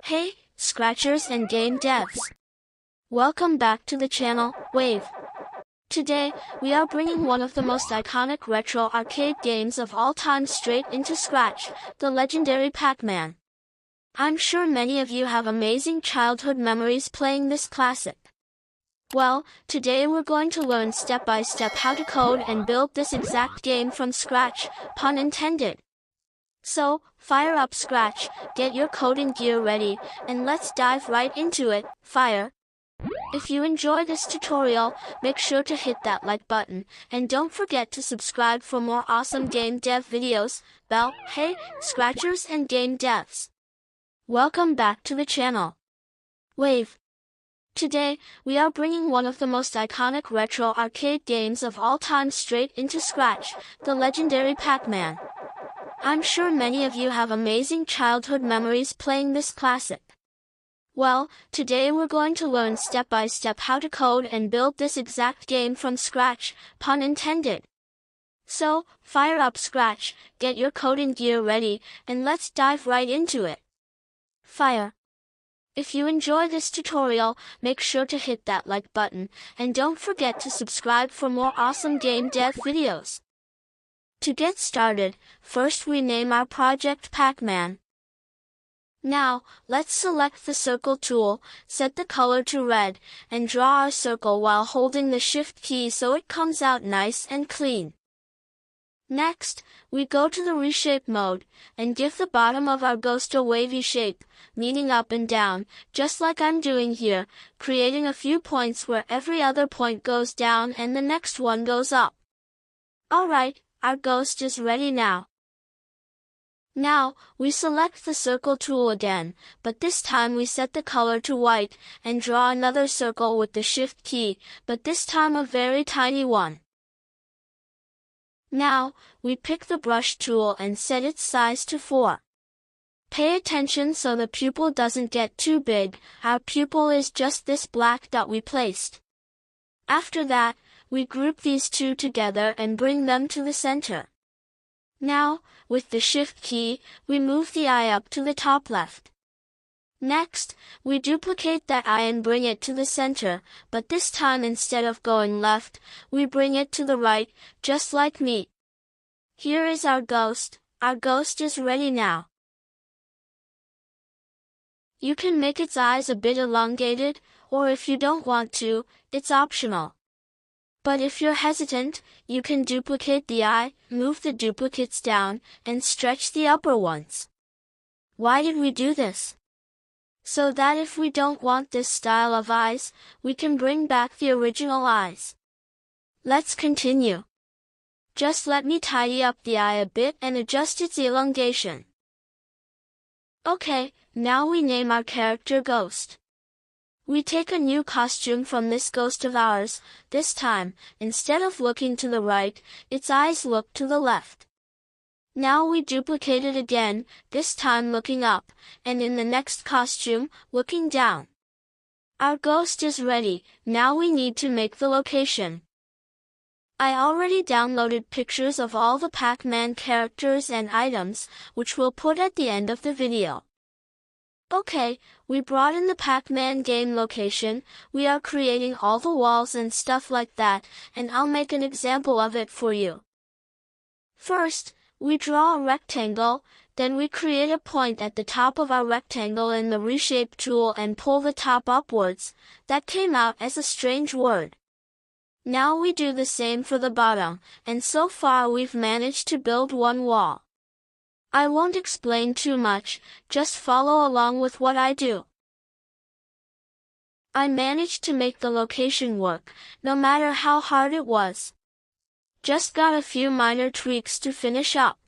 Hey, Scratchers and game devs! Welcome back to the channel, Wave. Today, we are bringing one of the most iconic retro arcade games of all time straight into Scratch, the legendary Pac-Man. I'm sure many of you have amazing childhood memories playing this classic. Well, today we're going to learn step by step how to code and build this exact game from scratch, pun intended. So, fire up Scratch, get your coding gear ready, and let's dive right into it, fire! If you enjoy this tutorial, make sure to hit that like button, and don't forget to subscribe for more awesome game dev videos. Well, hey, Scratchers and game devs! Welcome back to the channel, Wave. Today, we are bringing one of the most iconic retro arcade games of all time straight into Scratch, the legendary Pac-Man. I'm sure many of you have amazing childhood memories playing this classic. Well, today we're going to learn step by step how to code and build this exact game from scratch, pun intended. So, fire up Scratch, get your coding gear ready, and let's dive right into it. Fire! If you enjoy this tutorial, make sure to hit that like button, and don't forget to subscribe for more awesome game dev videos. To get started, first we name our project Pac-Man. Now, let's select the circle tool, set the color to red, and draw our circle while holding the Shift key so it comes out nice and clean. Next, we go to the reshape mode, and give the bottom of our ghost a wavy shape, meaning up and down, just like I'm doing here, creating a few points where every other point goes down and the next one goes up. Alright, our ghost is ready now. Now, we select the circle tool again, but this time we set the color to white, and draw another circle with the Shift key, but this time a very tiny one. Now, we pick the brush tool and set its size to 4. Pay attention so the pupil doesn't get too big, our pupil is just this black dot we placed. After that, we group these two together and bring them to the center. Now, with the Shift key, we move the eye up to the top left. Next, we duplicate that eye and bring it to the center, but this time instead of going left, we bring it to the right, just like me. Here is our ghost is ready now. You can make its eyes a bit elongated, or if you don't want to, it's optional. But if you're hesitant, you can duplicate the eye, move the duplicates down, and stretch the upper ones. Why did we do this? So that if we don't want this style of eyes, we can bring back the original eyes. Let's continue. Just let me tidy up the eye a bit and adjust its elongation. Okay, now we name our character Ghost. We take a new costume from this ghost of ours. This time, instead of looking to the right, its eyes look to the left. Now we duplicate it again, this time looking up, and in the next costume, looking down. Our ghost is ready, now we need to make the location. I already downloaded pictures of all the Pac-Man characters and items, which we'll put at the end of the video. Okay, we brought in the Pac-Man game location, we are creating all the walls and stuff like that, and I'll make an example of it for you. First, we draw a rectangle, then we create a point at the top of our rectangle in the reshape tool and pull the top upwards. That came out as a strange word. Now we do the same for the bottom, and so far we've managed to build one wall. I won't explain too much, just follow along with what I do. I managed to make the location work, no matter how hard it was. Just got a few minor tweaks to finish up.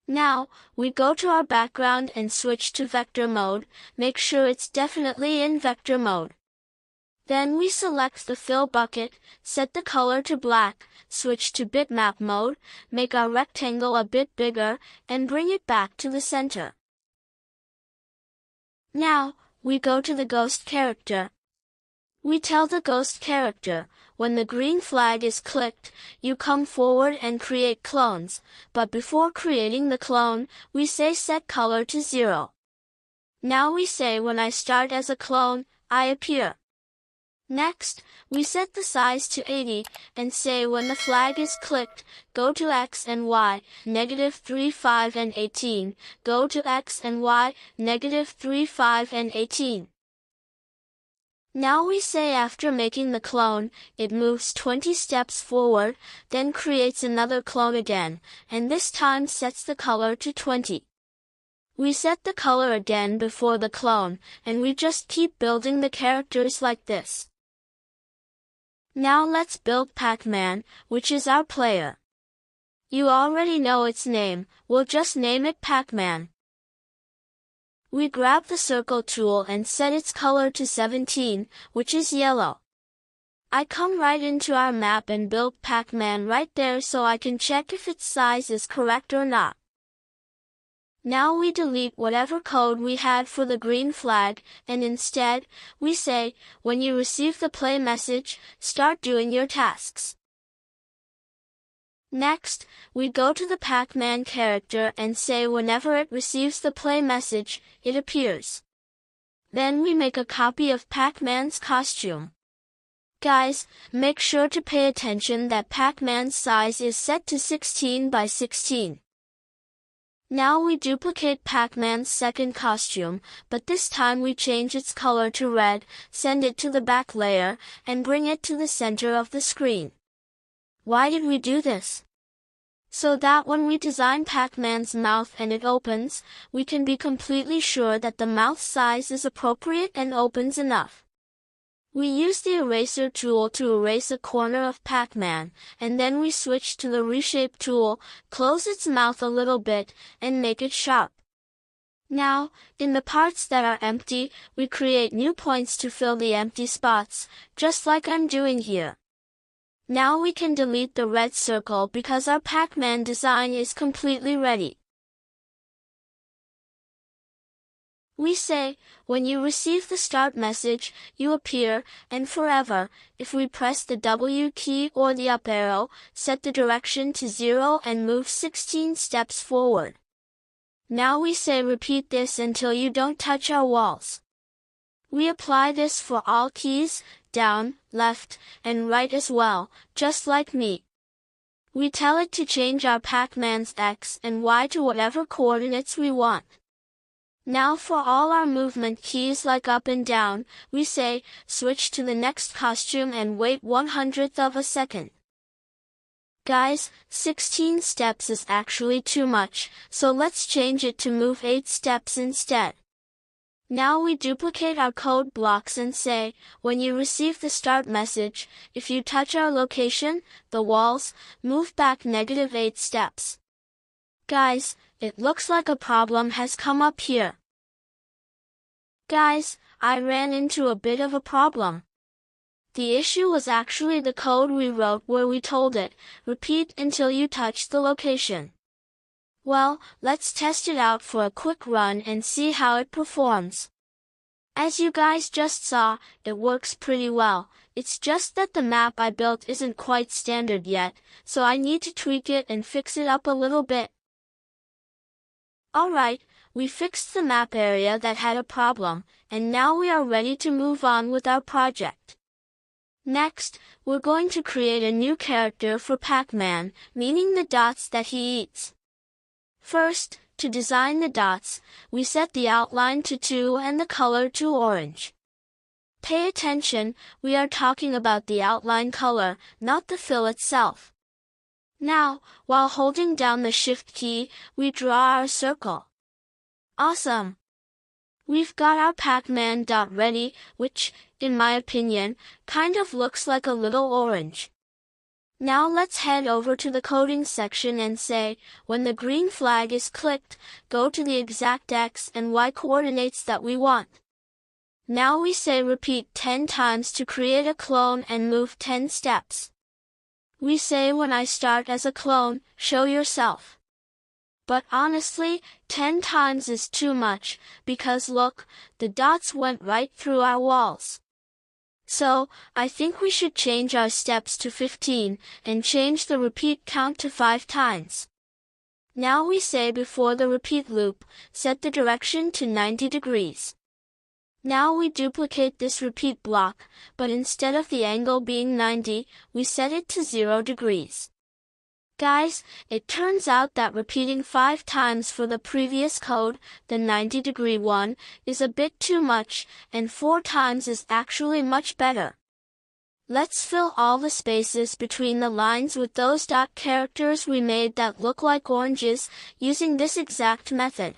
Now, we go to our background and switch to vector mode, make sure it's definitely in vector mode. Then we select the fill bucket, set the color to black, switch to bitmap mode, make our rectangle a bit bigger, and bring it back to the center. Now, we go to the ghost character. We tell the ghost character, when the green flag is clicked, you come forward and create clones, but before creating the clone, we say set color to 0. Now we say when I start as a clone, I appear. Next, we set the size to 80, and say when the flag is clicked, go to X and Y, -3, 5 and 18, go to X and Y, -3, 5 and 18. Now we say after making the clone, it moves 20 steps forward, then creates another clone again, and this time sets the color to 20. We set the color again before the clone, and we just keep building the characters like this. Now let's build Pac-Man, which is our player. You already know its name, we'll just name it Pac-Man. We grab the circle tool and set its color to 17, which is yellow. I come right into our map and build Pac-Man right there so I can check if its size is correct or not. Now we delete whatever code we had for the green flag, and instead, we say, when you receive the play message, start doing your tasks. Next, we go to the Pac-Man character and say whenever it receives the play message, it appears. Then we make a copy of Pac-Man's costume. Guys, make sure to pay attention that Pac-Man's size is set to 16 by 16. Now we duplicate Pac-Man's second costume, but this time we change its color to red, send it to the back layer, and bring it to the center of the screen. Why did we do this? So that when we design Pac-Man's mouth and it opens, we can be completely sure that the mouth size is appropriate and opens enough. We use the eraser tool to erase a corner of Pac-Man, and then we switch to the reshape tool, close its mouth a little bit, and make it sharp. Now, in the parts that are empty, we create new points to fill the empty spots, just like I'm doing here. Now we can delete the red circle because our Pac-Man design is completely ready. We say, when you receive the start message, you appear, and forever, if we press the W key or the up arrow, set the direction to 0 and move 16 steps forward. Now we say repeat this until you don't touch our walls. We apply this for all keys, down, left, and right as well, just like me. We tell it to change our Pac-Man's X and Y to whatever coordinates we want. Now for all our movement keys like up and down, we say, switch to the next costume and wait 1/100th of a second. Guys, 16 steps is actually too much, so let's change it to move 8 steps instead. Now we duplicate our code blocks and say, when you receive the start message, if you touch our location, the walls, move back -8 steps. Guys, it looks like a problem has come up here. Guys, I ran into a bit of a problem. The issue was actually the code we wrote where we told it, repeat until you touch the location. Well, let's test it out for a quick run and see how it performs. As you guys just saw, it works pretty well. It's just that the map I built isn't quite standard yet, so I need to tweak it and fix it up a little bit. Alright, we fixed the map area that had a problem, and now we are ready to move on with our project. Next, we're going to create a new character for Pac-Man, meaning the dots that he eats. First, to design the dots, we set the outline to 2 and the color to orange. Pay attention, we are talking about the outline color, not the fill itself. Now, while holding down the Shift key, we draw our circle. Awesome! We've got our Pac-Man dot ready, which, in my opinion, kind of looks like a little orange. Now let's head over to the coding section and say, when the green flag is clicked, go to the exact X and Y coordinates that we want. Now we say repeat 10 times to create a clone and move 10 steps. We say when I start as a clone, show yourself. But honestly, 10 times is too much, because look, the dots went right through our walls. So, I think we should change our steps to 15, and change the repeat count to 5 times. Now we say before the repeat loop, set the direction to 90 degrees. Now we duplicate this repeat block, but instead of the angle being 90, we set it to 0 degrees. Guys, it turns out that repeating 5 times for the previous code, the 90-degree one, is a bit too much, and 4 times is actually much better. Let's fill all the spaces between the lines with those dot characters we made that look like oranges, using this exact method.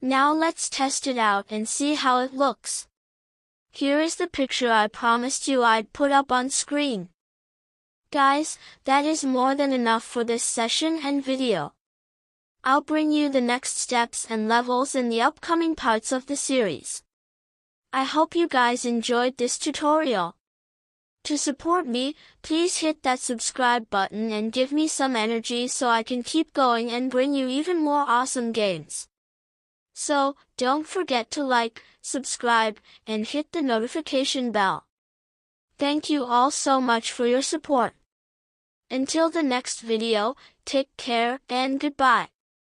Now let's test it out and see how it looks. Here is the picture I promised you I'd put up on screen. Guys, that is more than enough for this session and video. I'll bring you the next steps and levels in the upcoming parts of the series. I hope you guys enjoyed this tutorial. To support me, please hit that subscribe button and give me some energy so I can keep going and bring you even more awesome games. So, don't forget to like, subscribe, and hit the notification bell. Thank you all so much for your support. Until the next video, take care and goodbye.